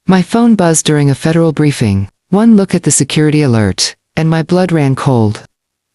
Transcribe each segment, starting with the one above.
My phone buzzed during a federal briefing. One look at the security alert, and my blood ran cold.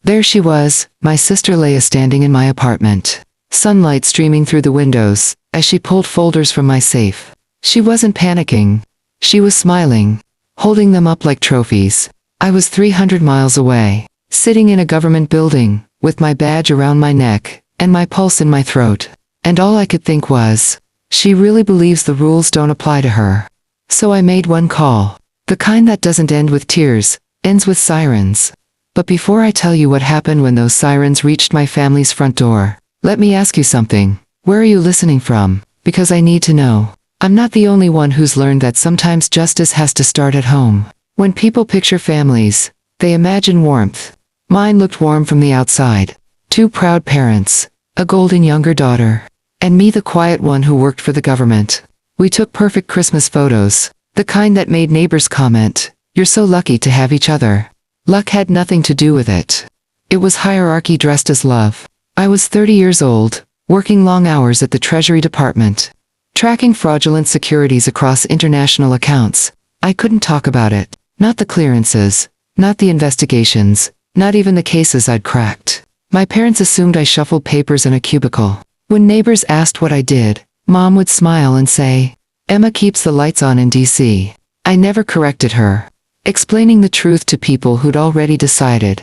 There she was, my sister Laya, standing in my apartment. Sunlight streaming through the windows, as she pulled folders from my safe. She wasn't panicking. She was smiling, holding them up like trophies. I was 300 miles away, sitting in a government building, with my badge around my neck, and my pulse in my throat. And all I could think was, she really believes the rules don't apply to her. So I made one call. The kind that doesn't end with tears, ends with sirens. But before I tell you what happened when those sirens reached my family's front door, let me ask you something. Where are you listening from? Because I need to know. I'm not the only one who's learned that sometimes justice has to start at home. When people picture families, they imagine warmth. Mine looked warm from the outside. 2 proud parents, a golden younger daughter, and me, the quiet one who worked for the government. We took perfect Christmas photos, the kind that made neighbors comment, "You're so lucky to have each other." Luck had nothing to do with it. It was hierarchy dressed as love. I was 30 years old, working long hours at the Treasury Department, tracking fraudulent securities across international accounts. I couldn't talk about it. Not the clearances, not the investigations, not even the cases I'd cracked. My parents assumed I shuffled papers in a cubicle. When neighbors asked what I did, Mom would smile and say, "Emma keeps the lights on in DC." I never corrected her. Explaining the truth to people who'd already decided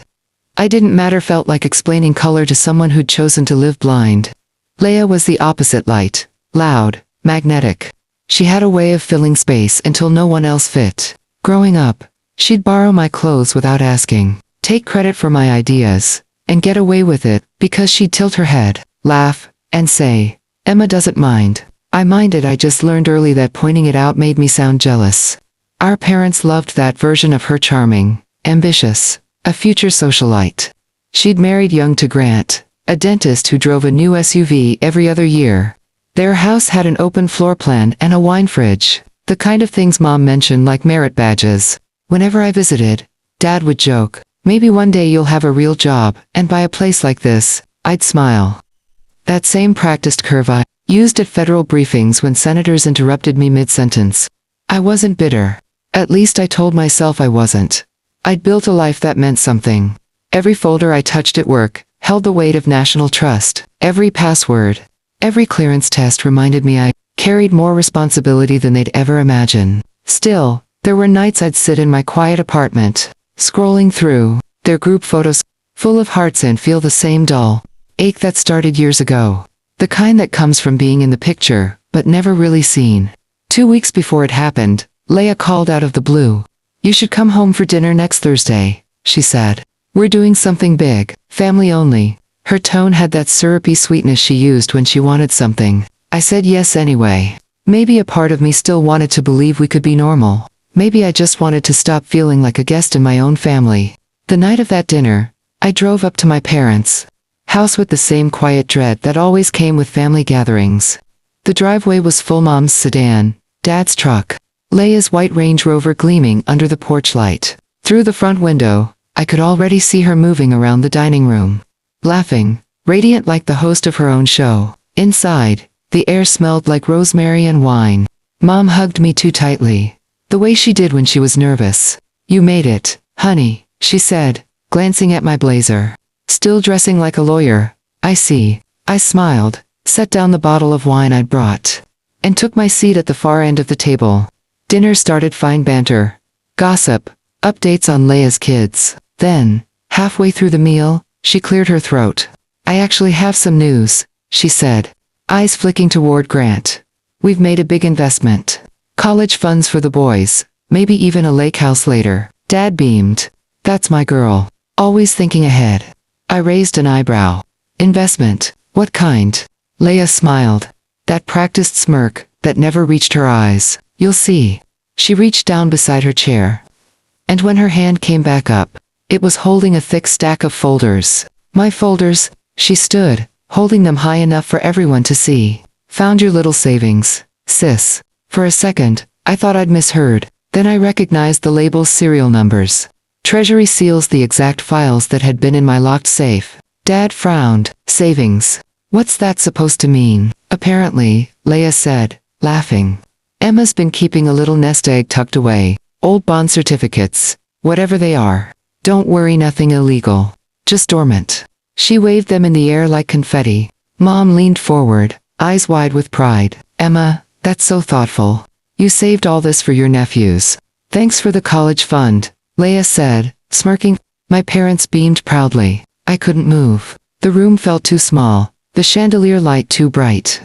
I didn't matter felt like explaining color to someone who'd chosen to live blind. Laya was the opposite: light, loud, magnetic. She had a way of filling space until no one else fit. Growing up, she'd borrow my clothes without asking, take credit for my ideas, and get away with it because she'd tilt her head, laugh, and say, "Emma doesn't mind." I minded. I just learned early that pointing it out made me sound jealous. Our parents loved that version of her: charming, ambitious, a future socialite. She'd married young to Grant, a dentist who drove a new SUV every other year. Their house had an open floor plan and a wine fridge, the kind of things Mom mentioned like merit badges. Whenever I visited, Dad would joke, "Maybe one day you'll have a real job and buy a place like this." I'd smile. That same practiced curve I used at federal briefings when senators interrupted me mid-sentence. I wasn't bitter. At least I told myself I wasn't. I'd built a life that meant something. Every folder I touched at work held the weight of national trust. Every password, every clearance test reminded me I carried more responsibility than they'd ever imagine. Still, there were nights I'd sit in my quiet apartment, scrolling through their group photos, full of hearts, and feel the same dull ache that started years ago. The kind that comes from being in the picture, but never really seen. 2 weeks before it happened, Laya called out of the blue. "You should come home for dinner next Thursday," she said. "We're doing something big, family only." Her tone had that syrupy sweetness she used when she wanted something. I said yes anyway. Maybe a part of me still wanted to believe we could be normal. Maybe I just wanted to stop feeling like a guest in my own family. The night of that dinner, I drove up to my parents' house with the same quiet dread that always came with family gatherings. The driveway was full: Mom's sedan, Dad's truck, Laya's white Range Rover gleaming under the porch light. Through the front window, I could already see her moving around the dining room, laughing, radiant like the host of her own show. Inside, the air smelled like rosemary and wine. Mom hugged me too tightly, the way she did when she was nervous. "You made it, honey," she said, glancing at my blazer. "Still dressing like a lawyer, I see." I smiled, set down the bottle of wine I'd brought, and took my seat at the far end of the table. Dinner started: fine banter, gossip, updates on Laya's kids. Then, halfway through the meal, she cleared her throat. "I actually have some news," she said, eyes flicking toward Grant. "We've made a big investment. College funds for the boys, maybe even a lake house later." Dad beamed. "That's my girl. Always thinking ahead." I raised an eyebrow. "Investment? What kind?" Laya smiled. That practiced smirk that never reached her eyes. "You'll see." She reached down beside her chair. And when her hand came back up, it was holding a thick stack of folders. "My folders," she stood, holding them high enough for everyone to see. "Found your little savings, sis." For a second, I thought I'd misheard. Then I recognized the label's serial numbers. Treasury seals, the exact files that had been in my locked safe. Dad frowned. "Savings. What's that supposed to mean?" "Apparently," Laya said, laughing, Emma's been keeping a little nest egg tucked away. Old bond certificates. Whatever they are. Don't worry, nothing illegal. Just dormant. She waved them in the air like confetti. Mom leaned forward, eyes wide with pride. Emma, that's so thoughtful. You saved all this for your nephews. Thanks for the college fund, Laya said, smirking. My parents beamed proudly. I couldn't move. The room felt too small, the chandelier light too bright.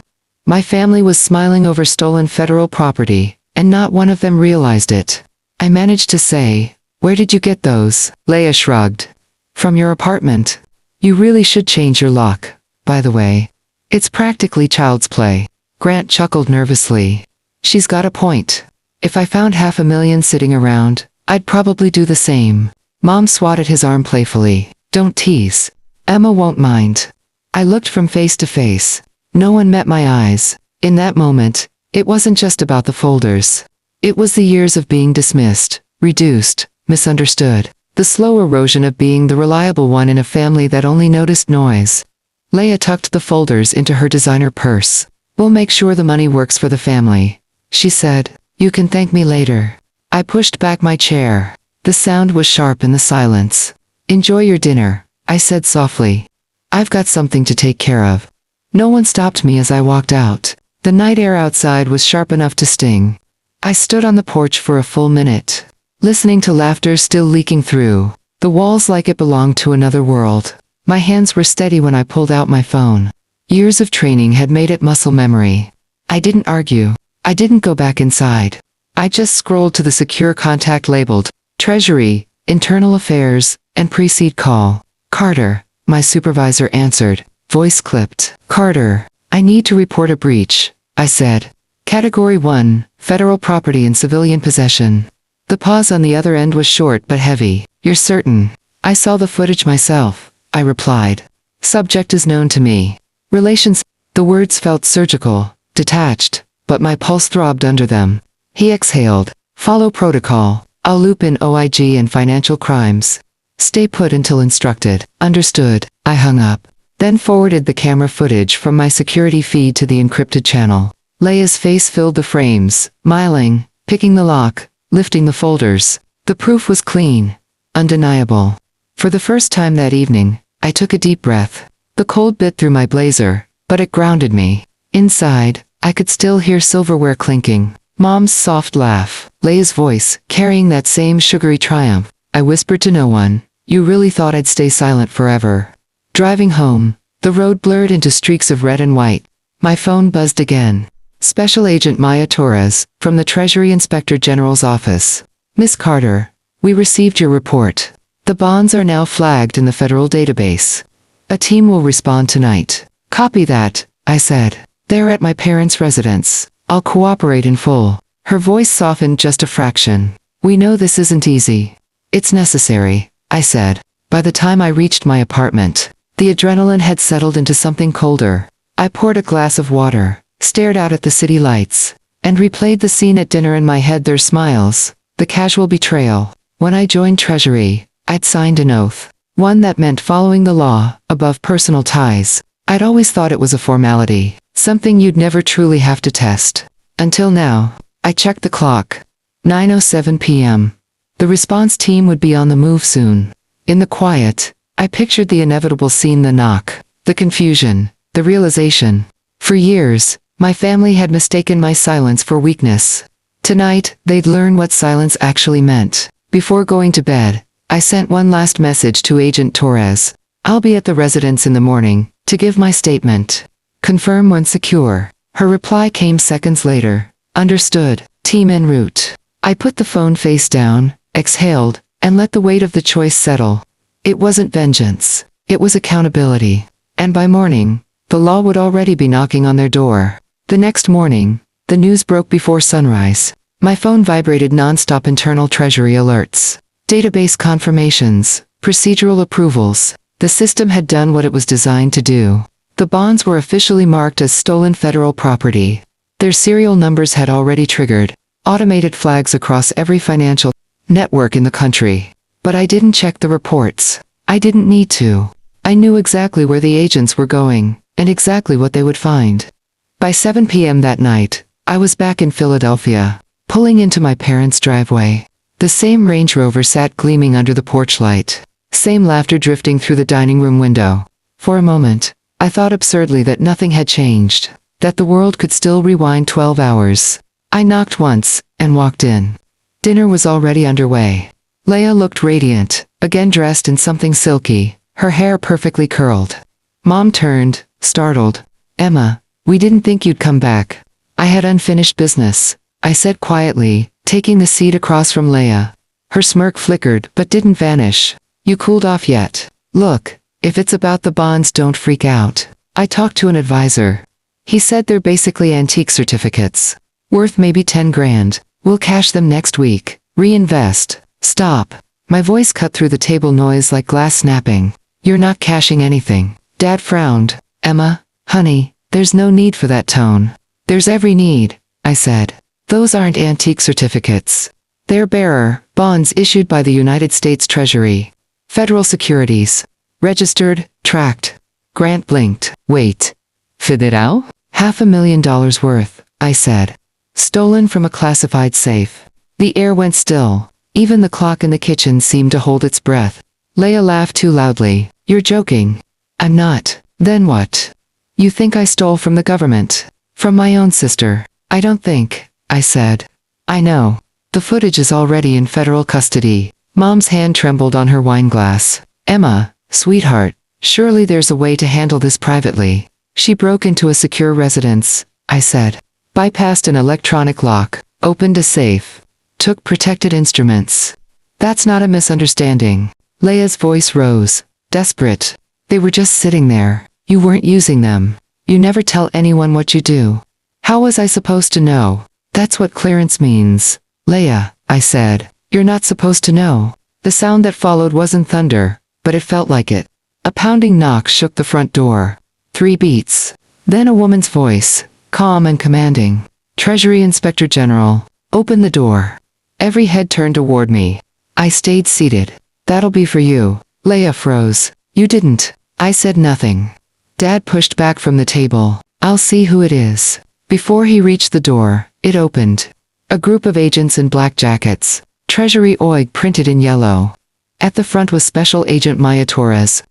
My family was smiling over stolen federal property, and not one of them realized it. I managed to say, "Where did you get those?" Laya shrugged. "From your apartment. You really should change your lock, by the way. It's practically child's play." Grant chuckled nervously. She's got a point. If I found $500,000 sitting around, I'd probably do the same. Mom swatted his arm playfully. Don't tease. Emma won't mind. I looked from face to face. No one met my eyes. In that moment, it wasn't just about the folders. It was the years of being dismissed, reduced, misunderstood. The slow erosion of being the reliable one in a family that only noticed noise. Laya tucked the folders into her designer purse. We'll make sure the money works for the family, she said. You can thank me later. I pushed back my chair. The sound was sharp in the silence. Enjoy your dinner, I said softly. I've got something to take care of. No one stopped me as I walked out. The night air outside was sharp enough to sting. I stood on the porch for a full minute, listening to laughter still leaking through the walls like it belonged to another world. My hands were steady when I pulled out my phone. Years of training had made it muscle memory. I didn't argue. I didn't go back inside. I just scrolled to the secure contact labeled Treasury, Internal Affairs, and Precede Call. Carter, my supervisor answered, voice clipped. Carter, I need to report a breach, I said. Category 1, Federal Property in Civilian Possession. The pause on the other end was short but heavy. You're certain? I saw the footage myself, I replied. Subject is known to me. Relations. The words felt surgical, detached, but my pulse throbbed under them. He exhaled. Follow protocol. I'll loop in OIG and financial crimes. Stay put until instructed. Understood. I hung up. Then forwarded the camera footage from my security feed to the encrypted channel. Laya's face filled the frames, smiling, picking the lock, lifting the folders. The proof was clean. Undeniable. For the first time that evening, I took a deep breath. The cold bit through my blazer, but it grounded me. Inside, I could still hear silverware clinking. Mom's soft laugh. Laya's voice, carrying that same sugary triumph. I whispered to no one. You really thought I'd stay silent forever. Driving home, the road blurred into streaks of red and white. My phone buzzed again. Special Agent Maya Torres, from the Treasury Inspector General's office. Miss Carter, we received your report. The bonds are now flagged in the federal database. A team will respond tonight. Copy that, I said. They're at my parents' residence. I'll cooperate in full. Her voice softened just a fraction. We know this isn't easy. It's necessary, I said. By the time I reached my apartment, the adrenaline had settled into something colder. I poured a glass of water, stared out at the city lights, and replayed the scene at dinner in my head. Their smiles, the casual betrayal. When I joined Treasury, I'd signed an oath. One that meant following the law, above personal ties. I'd always thought it was a formality, something you'd never truly have to test. Until now. I checked the clock. 9:07 p.m. The response team would be on the move soon. In the quiet, I pictured the inevitable scene, the knock, the confusion, the realization. For years, my family had mistaken my silence for weakness. Tonight, they'd learn what silence actually meant. Before going to bed, I sent one last message to Agent Torres. I'll be at the residence in the morning, to give my statement. Confirm when secure. Her reply came seconds later. Understood. Team en route. I put the phone face down, exhaled, and let the weight of the choice settle. It wasn't vengeance. It was accountability. And by morning, the law would already be knocking on their door. The next morning, the news broke before sunrise. My phone vibrated nonstop. Internal Treasury alerts. Database confirmations. Procedural approvals. The system had done what it was designed to do. The bonds were officially marked as stolen federal property. Their serial numbers had already triggered automated flags across every financial network in the country. But I didn't check the reports. I didn't need to. I knew exactly where the agents were going, and exactly what they would find. By 7 p.m. that night, I was back in Philadelphia, pulling into my parents' driveway. The same Range Rover sat gleaming under the porch light. Same laughter drifting through the dining room window. For a moment, I thought absurdly that nothing had changed, that the world could still rewind 12 hours. I knocked once, and walked in. Dinner was already underway. Laya looked radiant, again dressed in something silky, her hair perfectly curled. Mom turned, startled. "Emma, we didn't think you'd come back." "I had unfinished business," I said quietly, taking the seat across from Laya. Her smirk flickered but didn't vanish. "You cooled off yet? Look, if it's about the bonds, don't freak out. I talked to an advisor. He said they're basically antique certificates. Worth maybe 10 grand. We'll cash them next week. Reinvest." "Stop." My voice cut through the table noise like glass snapping. "You're not cashing anything." Dad frowned. "Emma, honey, there's no need for that tone." "There's every need," I said. "Those aren't antique certificates. They're bearer bonds issued by the United States Treasury. Federal securities. Registered, tracked." Grant blinked. "Wait. Fidel? $500,000 worth," I said. "Stolen from a classified safe." The air went still. Even the clock in the kitchen seemed to hold its breath. Laya laughed too loudly. "You're joking." "I'm not." "Then what?" "You think I stole from the government?" "From my own sister." "I don't think," I said. "I know. The footage is already in federal custody." Mom's hand trembled on her wine glass. "Emma, sweetheart, surely there's a way to handle this privately." "She broke into a secure residence," I said. "Bypassed an electronic lock, opened a safe, took protected instruments." "That's not a misunderstanding." Laya's voice rose, desperate. "They were just sitting there. You weren't using them. You never tell anyone what you do." "How was I supposed to know?" "That's what clearance means." "Laya," I said, "you're not supposed to know." The sound that followed wasn't thunder, but it felt like it. A pounding knock shook the front door. 3 beats. Then a woman's voice, calm and commanding. "Treasury Inspector General, open the door." Every head turned toward me. I stayed seated. "That'll be for you." Laya froze. "You didn't." I said nothing. Dad pushed back from the table. "I'll see who it is." Before he reached the door, it opened. A group of agents in black jackets. Treasury OIG printed in yellow. At the front was Special Agent Maya Torres.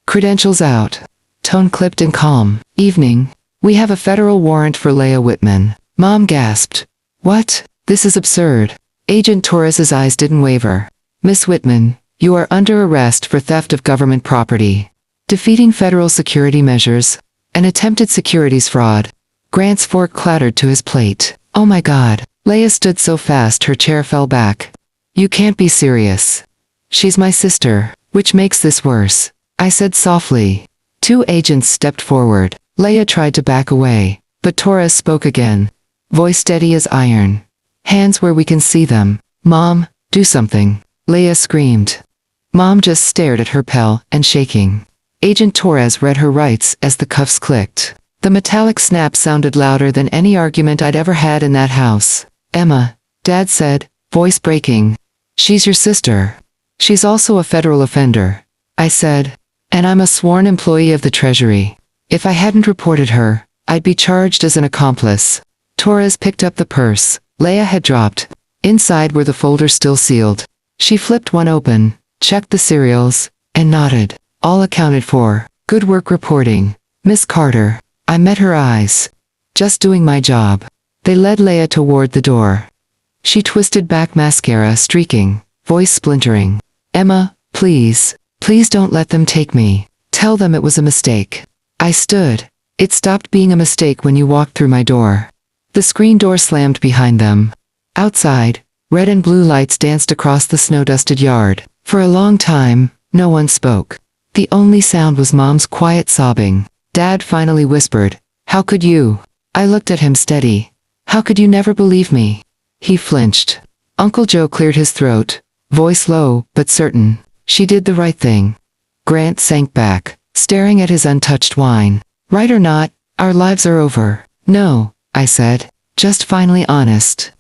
Credentials out. Tone clipped and calm. "Evening. We have a federal warrant for Laya Whitman." Mom gasped. "What? This is absurd." Agent Torres's eyes didn't waver. "Miss Whitman, you are under arrest for theft of government property, defeating federal security measures, and attempted securities fraud." Grant's fork clattered to his plate. "Oh my God." Laya stood so fast her chair fell back. "You can't be serious." "She's my sister, which makes this worse," I said softly. 2 agents stepped forward. Laya tried to back away, but Torres spoke again. Voice steady as iron. "Hands where we can see them." "Mom, do something." Laya screamed. Mom just stared at her pal and shaking. Agent Torres read her rights as the cuffs clicked. The metallic snap sounded louder than any argument I'd ever had in that house. "Emma," Dad said, voice breaking. "She's your sister." "She's also a federal offender," I said. "And I'm a sworn employee of the Treasury. If I hadn't reported her, I'd be charged as an accomplice." Torres picked up the purse Laya had dropped. Inside were the folders still sealed. She flipped one open, checked the serials, and nodded. "All accounted for. Good work reporting, Miss Carter." I met her eyes. "Just doing my job." They led Laya toward the door. She twisted back, mascara streaking, voice splintering. "Emma, please, please don't let them take me. Tell them it was a mistake." I stood. "It stopped being a mistake when you walked through my door." The screen door slammed behind them. Outside, red and blue lights danced across the snow-dusted yard. For a long time, no one spoke. The only sound was Mom's quiet sobbing. Dad finally whispered, "How could you?" I looked at him steady. "How could you never believe me?" He flinched. Uncle Joe cleared his throat, voice low but certain. "She did the right thing." Grant sank back, staring at his untouched wine. "Right or not, our lives are over." "No," I said, just finally honest.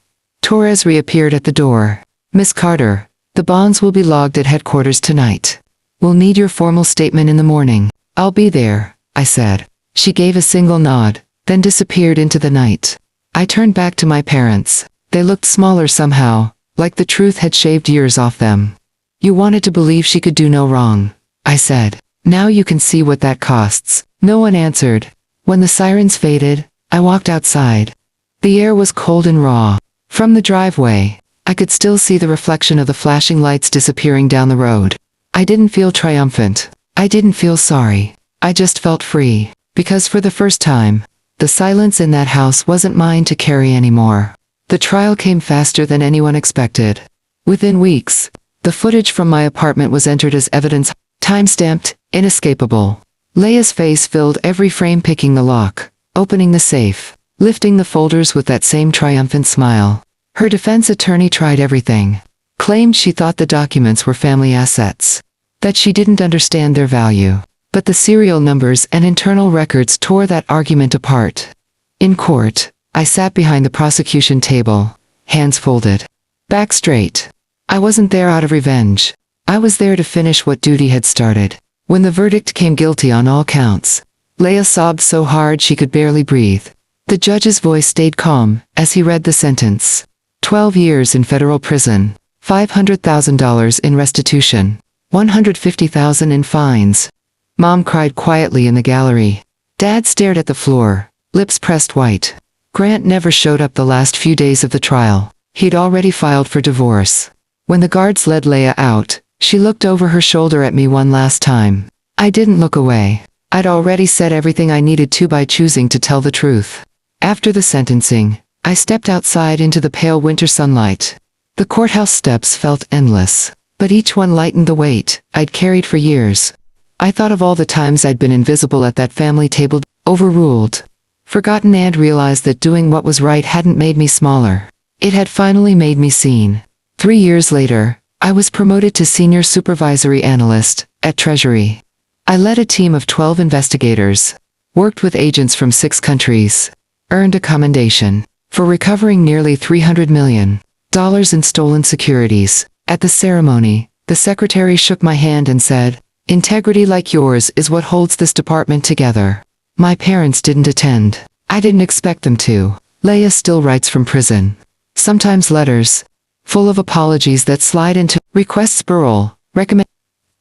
Torres reappeared at the door. "Miss Carter, the bonds will be logged at headquarters tonight. We'll need your formal statement in the morning." "I'll be there," I said. She gave a single nod, then disappeared into the night. I turned back to my parents. They looked smaller somehow, like the truth had shaved years off them. You wanted to believe she could do no wrong, I said. Now you can see what that costs. No one answered. When the sirens faded, I walked outside. The air was cold and raw. From the driveway, I could still see the reflection of the flashing lights disappearing down the road. I didn't feel triumphant. I didn't feel sorry. I just felt free, because for the first time, the silence in that house wasn't mine to carry anymore. The trial came faster than anyone expected. Within weeks, the footage from my apartment was entered as evidence, time-stamped, inescapable. Laya's face filled every frame, picking the lock, opening the safe, lifting the folders with that same triumphant smile. Her defense attorney tried everything. Claimed she thought the documents were family assets, that she didn't understand their value. But the serial numbers and internal records tore that argument apart. In court, I sat behind the prosecution table, hands folded, back straight. I wasn't there out of revenge. I was there to finish what duty had started. When the verdict came guilty on all counts, Laya sobbed so hard she could barely breathe. The judge's voice stayed calm as he read the sentence. 12 years in federal prison, $500,000 in restitution, $150,000 in fines. Mom cried quietly in the gallery. Dad stared at the floor, lips pressed white. Grant never showed up the last few days of the trial. He'd already filed for divorce. When the guards led Laya out, she looked over her shoulder at me one last time. I didn't look away. I'd already said everything I needed to by choosing to tell the truth. After the sentencing, I stepped outside into the pale winter sunlight. The courthouse steps felt endless, but each one lightened the weight I'd carried for years. I thought of all the times I'd been invisible at that family table, overruled, forgotten, and realized that doing what was right hadn't made me smaller. It had finally made me seen. 3 years later, I was promoted to senior supervisory analyst at Treasury. I led a team of 12 investigators, worked with agents from 6 countries, earned a commendation for recovering nearly $300 million in stolen securities. At the ceremony, the secretary shook my hand and said, "Integrity like yours is what holds this department together." My parents didn't attend. I didn't expect them to. Laya still writes from prison. Sometimes letters, full of apologies that slide into requests, parole, recommend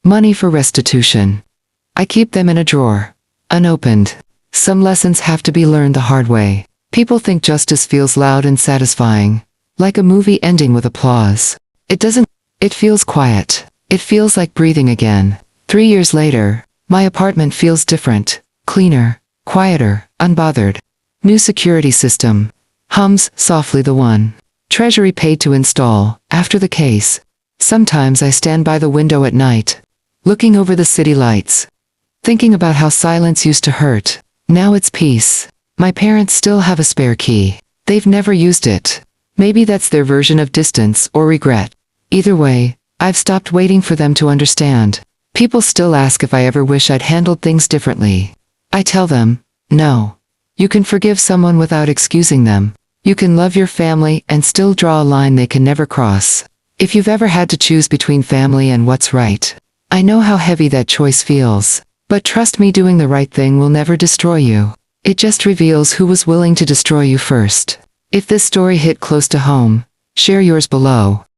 money for restitution. I keep them in a drawer, unopened. Some lessons have to be learned the hard way. People think justice feels loud and satisfying, like a movie ending with applause. It doesn't. It feels quiet. It feels like breathing again. 3 years later, my apartment feels different, cleaner, quieter, unbothered. New security system. Hums softly the one Treasury paid to install. After the case, sometimes I stand by the window at night, looking over the city lights, thinking about how silence used to hurt. Now it's peace. My parents still have a spare key. They've never used it. Maybe that's their version of distance or regret. Either way, I've stopped waiting for them to understand. People still ask if I ever wish I'd handled things differently. I tell them, no. You can forgive someone without excusing them. You can love your family and still draw a line they can never cross. If you've ever had to choose between family and what's right, I know how heavy that choice feels. But trust me, doing the right thing will never destroy you. It just reveals who was willing to destroy you first. If this story hit close to home, share yours below.